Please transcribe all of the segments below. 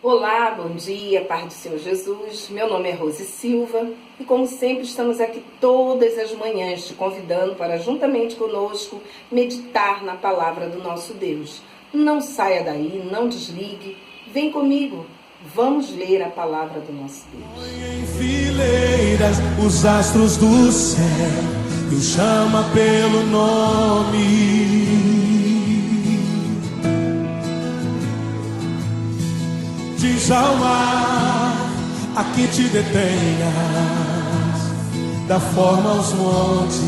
Olá, bom dia, paz do Senhor Jesus. Meu nome é Rose Silva e, como sempre, estamos aqui todas as manhãs te convidando para, juntamente conosco, meditar na palavra do nosso Deus. Não saia daí, não desligue, vem comigo, vamos ler a palavra do nosso Deus. Em fileiras os astros do céu e o chama pelo nome. Diz ao mar, aqui te detenhas, dá forma aos montes.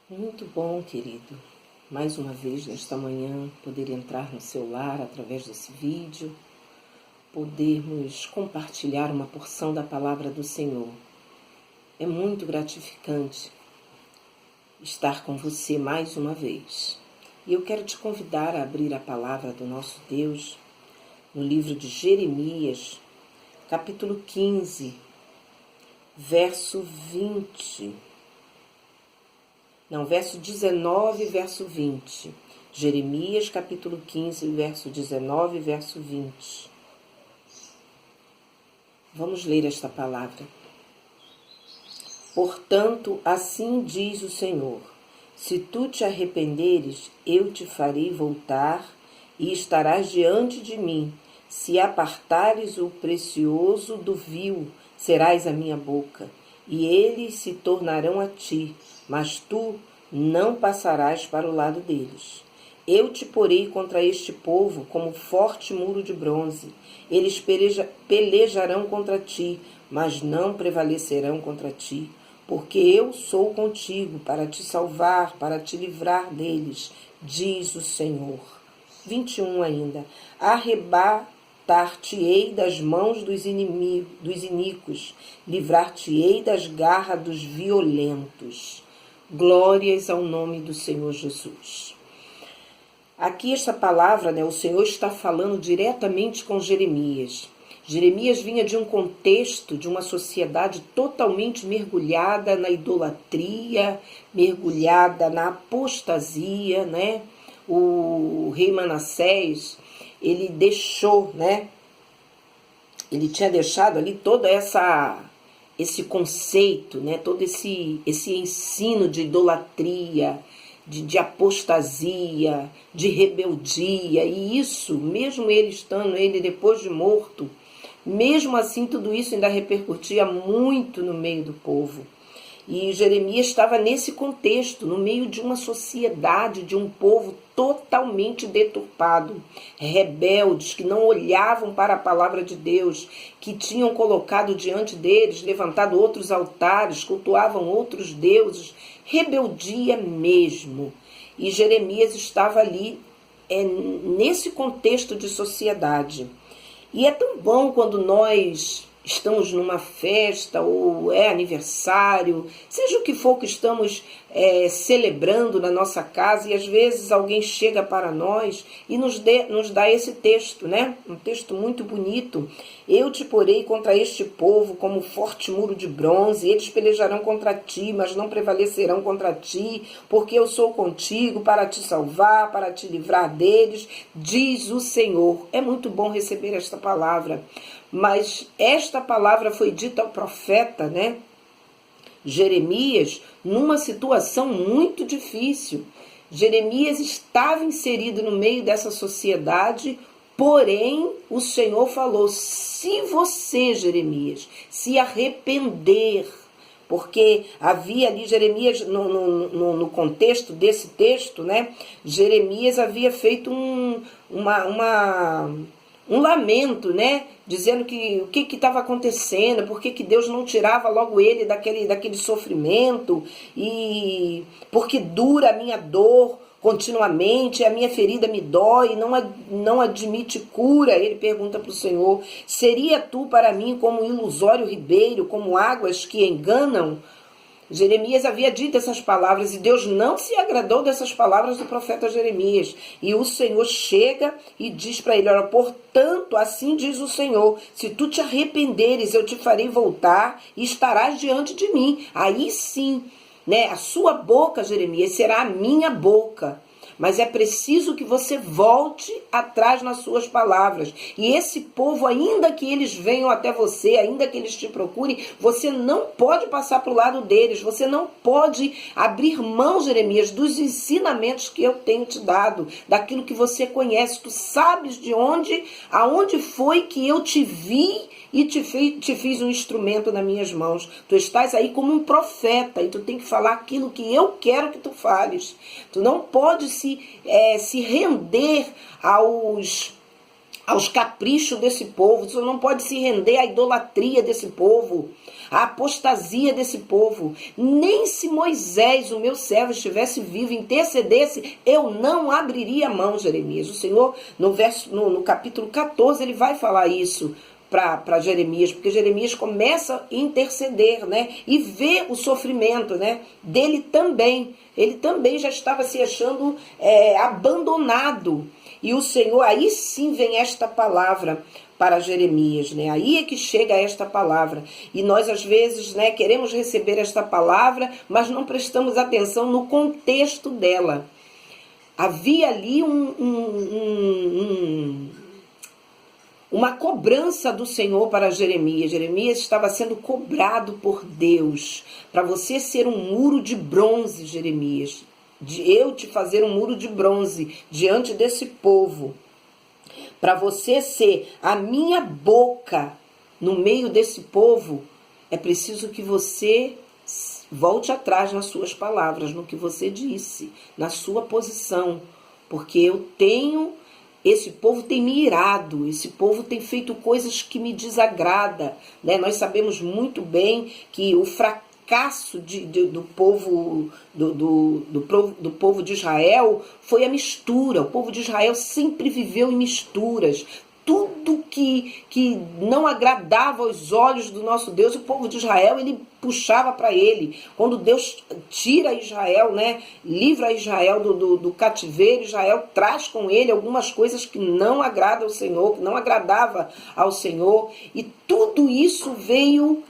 Muito bom, querido. Mais uma vez nesta manhã, poder entrar no seu lar através desse vídeo, podermos compartilhar uma porção da palavra do Senhor. É muito gratificante estar com você mais uma vez. E eu quero te convidar a abrir a palavra do nosso Deus no livro de Jeremias, capítulo 15, verso 20. Não, verso 19, verso 20. Jeremias, capítulo 15, verso 19, verso 20. Vamos ler esta palavra. Portanto, assim diz o Senhor: se tu te arrependeres, eu te farei voltar e estarás diante de mim. Se apartares o precioso do vil, serás a minha boca, e eles se tornarão a ti, mas tu não passarás para o lado deles. Eu te porei contra este povo como forte muro de bronze. Eles pelejarão contra ti, mas não prevalecerão contra ti. Porque eu sou contigo para te salvar, para te livrar deles, diz o Senhor. 21 ainda. Arrebatar-te-ei das mãos dos iníquos, livrar-te-ei das garras dos violentos. Glórias ao nome do Senhor Jesus. Aqui esta palavra, o Senhor está falando diretamente com Jeremias. Jeremias vinha de um contexto, de uma sociedade totalmente mergulhada na idolatria, mergulhada na apostasia, O rei Manassés, ele deixou, Ele tinha deixado ali todo esse conceito, todo esse ensino de idolatria, de apostasia, de rebeldia, e isso, mesmo ele depois de morto, mesmo assim tudo isso ainda repercutia muito no meio do povo. E Jeremias estava nesse contexto, no meio de uma sociedade, de um povo totalmente deturpado, rebeldes, que não olhavam para a palavra de Deus, que tinham colocado diante deles, levantado outros altares, cultuavam outros deuses, rebeldia mesmo. E Jeremias estava ali, nesse contexto de sociedade. E é tão bom quando nós estamos numa festa ou é aniversário, seja o que for que estamos celebrando na nossa casa, e às vezes alguém chega para nós e nos dá esse texto, um texto muito bonito. Eu te porei contra este povo como forte muro de bronze, eles pelejarão contra ti, mas não prevalecerão contra ti, porque eu sou contigo para te salvar, para te livrar deles, diz o Senhor. É muito bom receber esta palavra, mas esta palavra foi dita ao profeta, Jeremias, numa situação muito difícil. Jeremias estava inserido no meio dessa sociedade, porém o Senhor falou: se você, Jeremias, se arrepender, porque havia ali Jeremias, no contexto desse texto, Jeremias havia feito um lamento, dizendo que o que estava acontecendo, por que Deus não tirava logo ele daquele sofrimento, e porque dura a minha dor continuamente, a minha ferida me dói, não admite cura. Ele pergunta para o Senhor: seria tu para mim como um ilusório ribeiro, como águas que enganam? Jeremias havia dito essas palavras e Deus não se agradou dessas palavras do profeta Jeremias. E o Senhor chega e diz para ele: olha, portanto, assim diz o Senhor, se tu te arrependeres, eu te farei voltar e estarás diante de mim. Aí sim, a sua boca, Jeremias, será a minha boca. mas é preciso que você volte atrás nas suas palavras. E esse povo, ainda que eles venham até você, ainda que eles te procurem, você não pode passar para o lado deles, você não pode abrir mão, Jeremias, dos ensinamentos que eu tenho te dado, daquilo que você conhece. Tu sabes aonde foi que eu te vi e te fiz um instrumento nas minhas mãos. Tu estás aí como um profeta e tu tem que falar aquilo que eu quero que tu fales. Tu não pode se render aos caprichos desse povo. Tu não pode se render à idolatria desse povo, à apostasia desse povo. Nem se Moisés, o meu servo, estivesse vivo, intercedesse, eu não abriria a mão, Jeremias. O Senhor, no capítulo 14, ele vai falar isso para Jeremias, porque Jeremias começa a interceder, né? E vê o sofrimento, né? Dele também. Ele também já estava se achando abandonado. E o Senhor, aí sim vem esta palavra para Jeremias, né? Aí é que chega esta palavra. E nós, às vezes, né, queremos receber esta palavra, mas não prestamos atenção no contexto dela. Havia ali uma cobrança do Senhor para Jeremias. Jeremias estava sendo cobrado por Deus. Para você ser um muro de bronze, Jeremias. De eu te fazer um muro de bronze diante desse povo. Para você ser a minha boca no meio desse povo, é preciso que você volte atrás nas suas palavras, no que você disse, na sua posição. Porque esse povo tem me irado, esse povo tem feito coisas que me desagradam, né? Nós sabemos muito bem que o fracasso do povo de Israel foi a mistura. O povo de Israel sempre viveu em misturas. Tudo que não agradava aos olhos do nosso Deus, o povo de Israel, ele puxava para ele. Quando Deus tira Israel, né, livra Israel do cativeiro, Israel traz com ele algumas coisas que não agradam ao Senhor, que não agradava ao Senhor. E tudo isso veio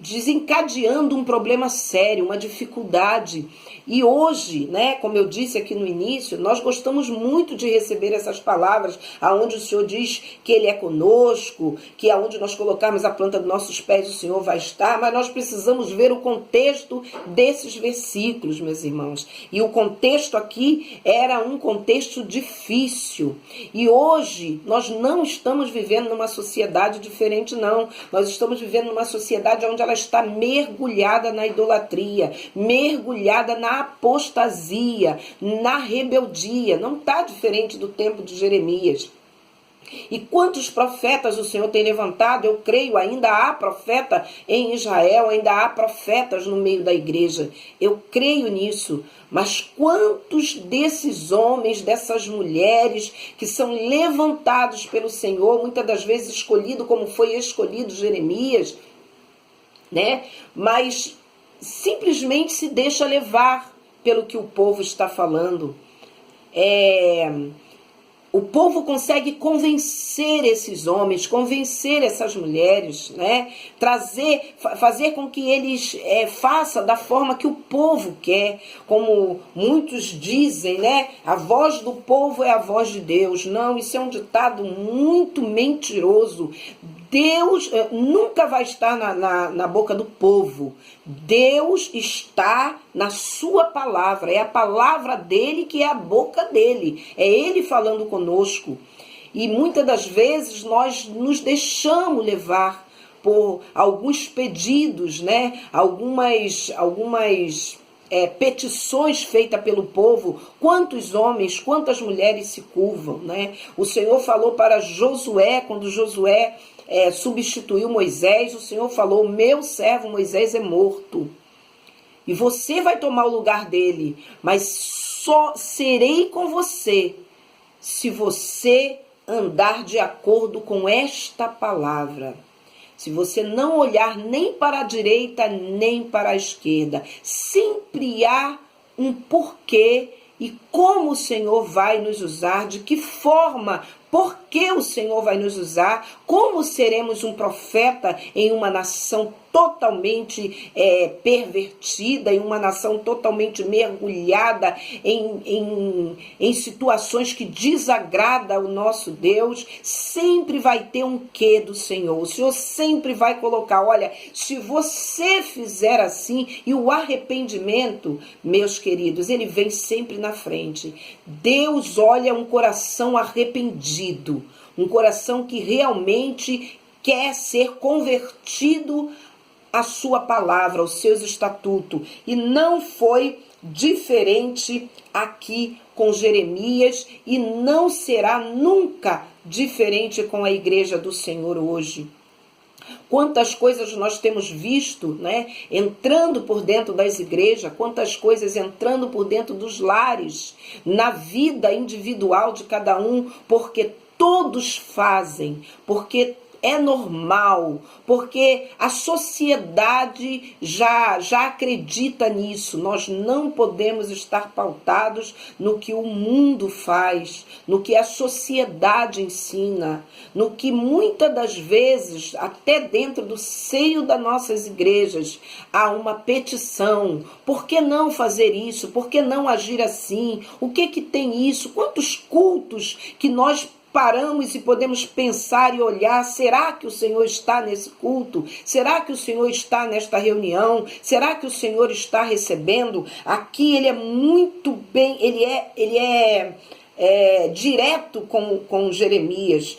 desencadeando um problema sério, uma dificuldade. E hoje, né, como eu disse aqui no início, nós gostamos muito de receber essas palavras, aonde o Senhor diz que Ele é conosco, que aonde nós colocarmos a planta dos nossos pés, o Senhor vai estar, mas nós precisamos ver o contexto desses versículos, meus irmãos. E o contexto aqui era um contexto difícil. E hoje nós não estamos vivendo numa sociedade diferente, não. Nós estamos vivendo numa sociedade onde ela está mergulhada na idolatria, mergulhada na apostasia, na rebeldia. Não está diferente do tempo de Jeremias. E quantos profetas o Senhor tem levantado? Eu creio, ainda há profeta em Israel, ainda há profetas no meio da igreja. Eu creio nisso. Mas quantos desses homens, dessas mulheres que são levantados pelo Senhor, muitas das vezes escolhido como foi escolhido Jeremias, né? Mas simplesmente se deixa levar pelo que o povo está falando. O povo consegue convencer esses homens, convencer essas mulheres, né? Fazer com que eles façam da forma que o povo quer. Como muitos dizem, né? A voz do povo é a voz de Deus. Não, isso é um ditado muito mentiroso. Deus nunca vai estar na boca do povo. Deus está na sua palavra. É a palavra dele que é a boca dele. É ele falando conosco. E muitas das vezes nós nos deixamos levar por alguns pedidos, né? Algumas petições feitas pelo povo. Quantos homens, quantas mulheres se curvam, né? O Senhor falou para Josué, quando Josué substituiu Moisés, o Senhor falou: meu servo Moisés é morto e você vai tomar o lugar dele, mas só serei com você se você andar de acordo com esta palavra. Se você não olhar nem para a direita nem para a esquerda, sempre há um porquê e como o Senhor vai nos usar, de que forma, por que o Senhor vai nos usar, como seremos um profeta em uma nação totalmente pervertida, em uma nação totalmente mergulhada em situações que desagradam o nosso Deus, sempre vai ter um quê do Senhor. O Senhor sempre vai colocar, olha, se você fizer assim, e o arrependimento, meus queridos, ele vem sempre na frente. Deus olha um coração arrependido, um coração que realmente quer ser convertido à sua palavra, aos seus estatutos. E não foi diferente aqui com Jeremias e não será nunca diferente com a igreja do Senhor hoje. Quantas coisas nós temos visto, né, entrando por dentro das igrejas, quantas coisas entrando por dentro dos lares, na vida individual de cada um, porque todos fazem, porque é normal, porque a sociedade já acredita nisso. Nós não podemos estar pautados no que o mundo faz, no que a sociedade ensina, no que muitas das vezes, até dentro do seio das nossas igrejas, há uma petição. Por que não fazer isso? Por que não agir assim? O que tem isso? Quantos cultos que nós paramos e podemos pensar e olhar, será que o Senhor está nesse culto? Será que o Senhor está nesta reunião? Será que o Senhor está recebendo? Aqui ele é muito bem, ele é direto com Jeremias.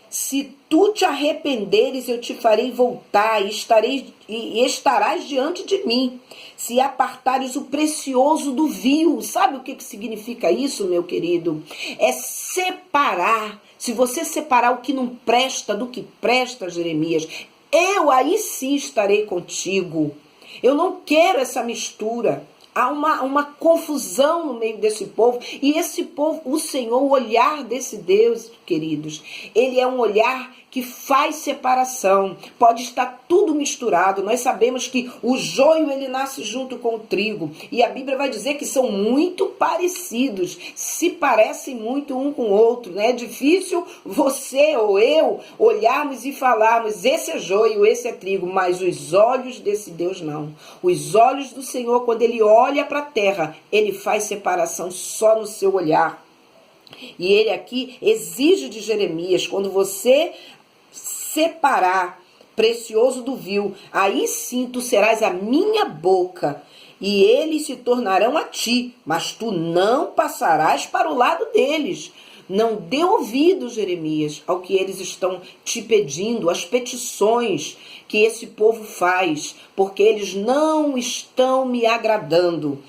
Se tu te arrependeres, eu te farei voltar e estarás diante de mim. Se apartares o precioso do vil. Sabe o que significa isso, meu querido? É separar. Se você separar o que não presta do que presta, Jeremias, eu aí sim estarei contigo. Eu não quero essa mistura. Há uma confusão no meio desse povo. E esse povo, o Senhor, o olhar desse Deus, queridos, ele é um olhar que faz separação. Pode estar tudo misturado. Nós sabemos que o joio, ele nasce junto com o trigo. E a Bíblia vai dizer que são muito parecidos. Se parecem muito um com o outro, né? É difícil você ou eu olharmos e falarmos, esse é joio, esse é trigo. Mas os olhos desse Deus não. Os olhos do Senhor, quando ele olha para a terra, ele faz separação só no seu olhar. E ele aqui exige de Jeremias, quando você separar precioso do vil, aí sim tu serás a minha boca, e eles se tornarão a ti, mas tu não passarás para o lado deles. Não dê ouvido, Jeremias, ao que eles estão te pedindo, as petições que esse povo faz, porque eles não estão me agradando.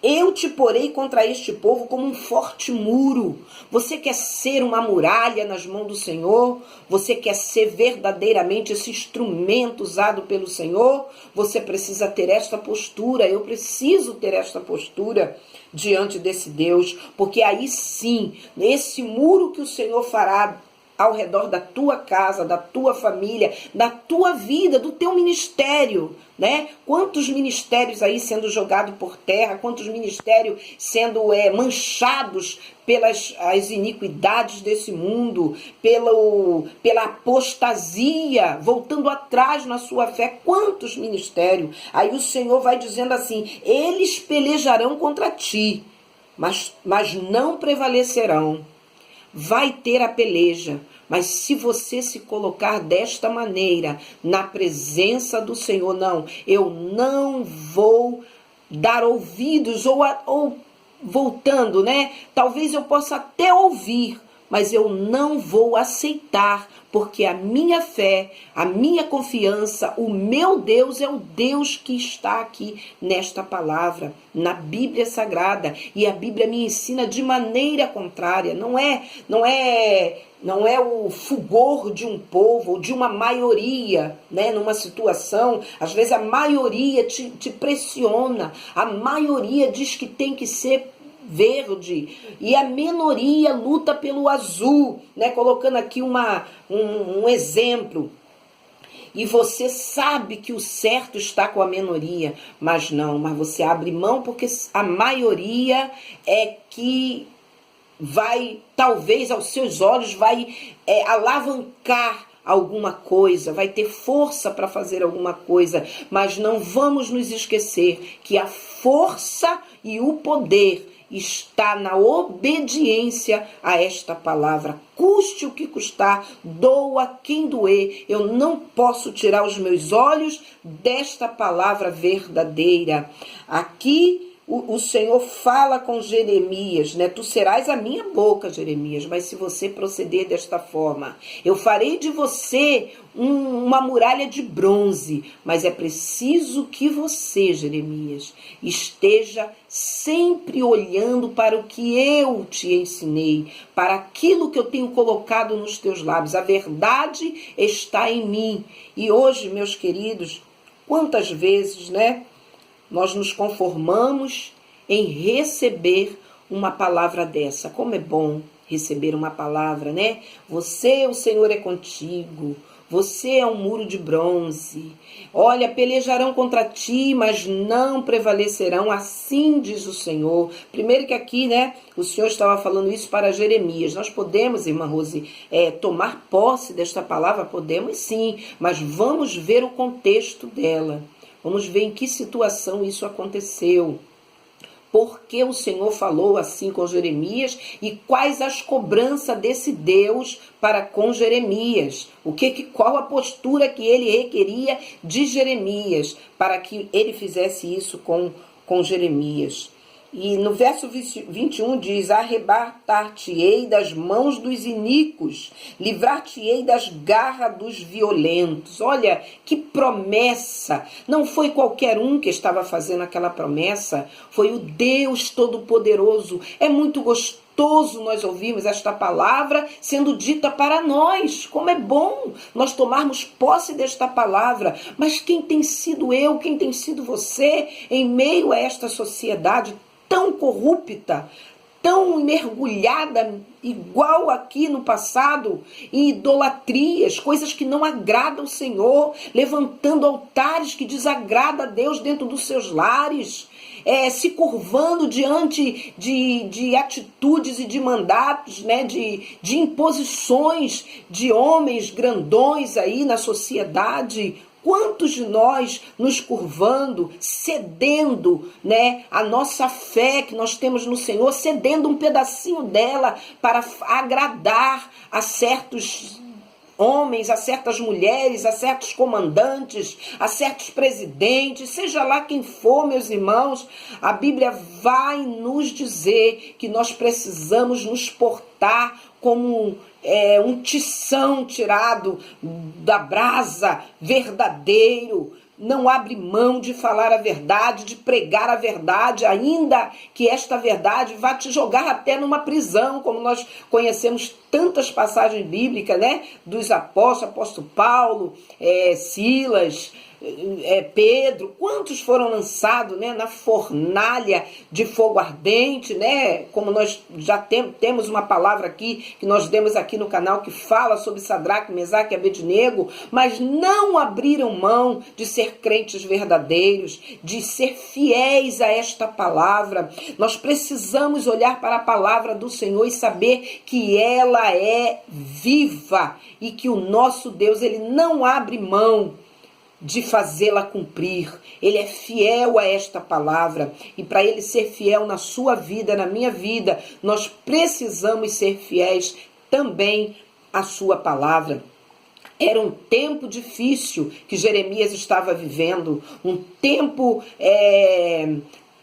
Eu te porei contra este povo como um forte muro. Você quer ser uma muralha nas mãos do Senhor? Você quer ser verdadeiramente esse instrumento usado pelo Senhor? Você precisa ter esta postura. Eu preciso ter esta postura diante desse Deus, porque aí sim, esse muro que o Senhor fará ao redor da tua casa, da tua família, da tua vida, do teu ministério, né? Quantos ministérios aí sendo jogados por terra, quantos ministérios sendo manchados pelas as iniquidades desse mundo, pela apostasia, voltando atrás na sua fé, quantos ministérios. Aí o Senhor vai dizendo assim, eles pelejarão contra ti, mas não prevalecerão. Vai ter a peleja, mas se você se colocar desta maneira, na presença do Senhor, não, eu não vou dar ouvidos, ou voltando, né? Talvez eu possa até ouvir, mas eu não vou aceitar, porque a minha fé, a minha confiança, o meu Deus é o Deus que está aqui nesta palavra, na Bíblia Sagrada. E a Bíblia me ensina de maneira contrária. Não é o fulgor de um povo, ou de uma maioria, né? Numa situação, às vezes a maioria te pressiona, a maioria diz que tem que ser verde, e a minoria luta pelo azul, né? Colocando aqui um exemplo. E você sabe que o certo está com a minoria, mas você abre mão porque a maioria é que vai, talvez aos seus olhos, vai alavancar alguma coisa, vai ter força para fazer alguma coisa, mas não vamos nos esquecer que a força e o poder está na obediência a esta palavra. Custe o que custar, doa quem doer. Eu não posso tirar os meus olhos desta palavra verdadeira. Aqui o Senhor fala com Jeremias, né? Tu serás a minha boca, Jeremias, mas se você proceder desta forma, eu farei de você uma muralha de bronze, mas é preciso que você, Jeremias, esteja sempre olhando para o que eu te ensinei, para aquilo que eu tenho colocado nos teus lábios. A verdade está em mim. E hoje, meus queridos, quantas vezes, né? Nós nos conformamos em receber uma palavra dessa. Como é bom receber uma palavra, né? Você, o Senhor é contigo. Você é um muro de bronze. Olha, pelejarão contra ti, mas não prevalecerão. Assim diz o Senhor. Primeiro que aqui, né, o Senhor estava falando isso para Jeremias. Nós podemos, irmã Rose, tomar posse desta palavra? Podemos sim, mas vamos ver o contexto dela. Vamos ver em que situação isso aconteceu. Por que o Senhor falou assim com Jeremias e quais as cobranças desse Deus para com Jeremias? Qual a postura que ele requeria de Jeremias para que ele fizesse isso com Jeremias? E no verso 21 diz: arrebatar-te-ei das mãos dos iníquos, livrar-te-ei das garras dos violentos. Olha que promessa! Não foi qualquer um que estava fazendo aquela promessa, foi o Deus Todo-Poderoso. É muito gostoso nós ouvirmos esta palavra sendo dita para nós. Como é bom nós tomarmos posse desta palavra. Mas quem tem sido eu, quem tem sido você em meio a esta sociedade tão corrupta, tão mergulhada, igual aqui no passado, em idolatrias, coisas que não agradam o Senhor, levantando altares que desagradam a Deus dentro dos seus lares, se curvando diante de atitudes e de mandatos, né, de imposições de homens grandões aí na sociedade. Quantos de nós nos curvando, cedendo, né, a nossa fé que nós temos no Senhor, cedendo um pedacinho dela para agradar a certos homens, a certas mulheres, a certos comandantes, a certos presidentes, seja lá quem for, meus irmãos, a Bíblia vai nos dizer que nós precisamos nos portar como um tição tirado da brasa, verdadeiro. Não abre mão de falar a verdade, de pregar a verdade, ainda que esta verdade vá te jogar até numa prisão, como nós conhecemos tantas passagens bíblicas, né? Dos apóstolo Paulo, Silas, Pedro, quantos foram lançados, né, na fornalha de fogo ardente, né? Como nós já temos uma palavra aqui, que nós demos aqui no canal, que fala sobre Sadraque, Mesaque e Abednego, mas não abriram mão de ser crentes verdadeiros, de ser fiéis a esta palavra. Nós precisamos olhar para a palavra do Senhor e saber que ela é viva e que o nosso Deus, ele não abre mão de fazê-la cumprir. Ele é fiel a esta palavra, e para ele ser fiel na sua vida, na minha vida, nós precisamos ser fiéis também à sua palavra. Era um tempo difícil que Jeremias estava vivendo, um tempo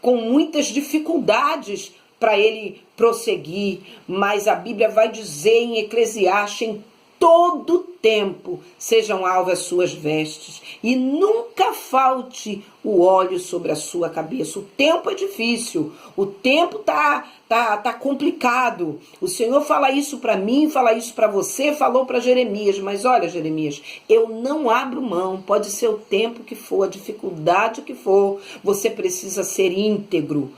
com muitas dificuldades para ele prosseguir, mas a Bíblia vai dizer em Eclesiastes: em todo tempo sejam alvas as suas vestes, e nunca falte o óleo sobre a sua cabeça. O tempo é difícil, o tempo tá complicado. O Senhor fala isso para mim, fala isso para você, falou para Jeremias, mas olha, Jeremias, eu não abro mão, pode ser o tempo que for, a dificuldade que for, você precisa ser íntegro,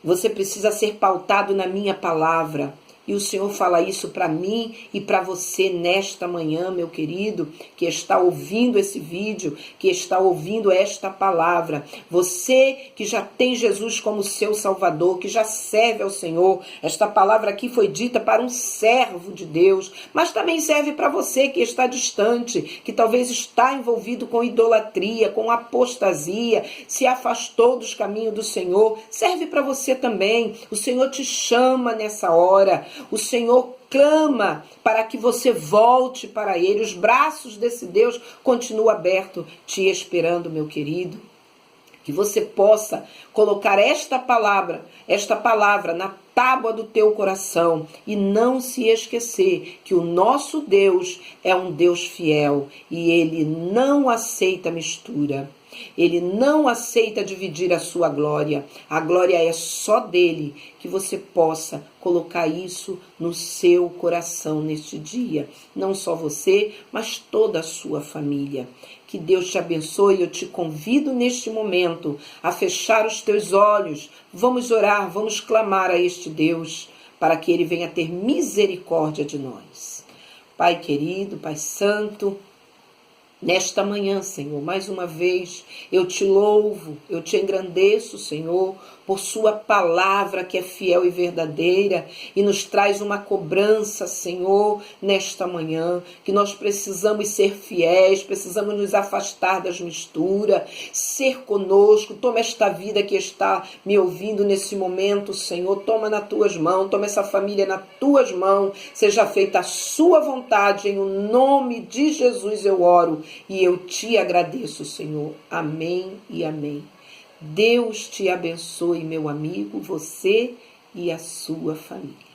você precisa ser pautado na minha palavra. E o Senhor fala isso para mim e para você nesta manhã, meu querido, que está ouvindo esse vídeo, que está ouvindo esta palavra. Você que já tem Jesus como seu Salvador, que já serve ao Senhor. Esta palavra aqui foi dita para um servo de Deus, mas também serve para você que está distante, que talvez está envolvido com idolatria, com apostasia, se afastou dos caminhos do Senhor. Serve para você também. O Senhor te chama nessa hora. O Senhor clama para que você volte para Ele. Os braços desse Deus continuam abertos, te esperando, meu querido. Que você possa colocar esta palavra na tábua do teu coração e não se esquecer que o nosso Deus é um Deus fiel e Ele não aceita mistura. Ele não aceita dividir a sua glória. A glória é só dele. Que você possa colocar isso no seu coração neste dia. Não só você, mas toda a sua família. Que Deus te abençoe. Eu te convido neste momento a fechar os teus olhos. Vamos orar, vamos clamar a este Deus para que Ele venha ter misericórdia de nós. Pai querido, Pai santo, nesta manhã, Senhor, mais uma vez, eu te louvo, eu te engrandeço, Senhor, por sua palavra que é fiel e verdadeira e nos traz uma cobrança, Senhor, nesta manhã, que nós precisamos ser fiéis, precisamos nos afastar das misturas, ser conosco. Toma esta vida que está me ouvindo nesse momento, Senhor, toma nas tuas mãos, toma essa família nas tuas mãos, seja feita a sua vontade, em nome de Jesus eu oro e eu te agradeço, Senhor. Amém e amém. Deus te abençoe, meu amigo, você e a sua família.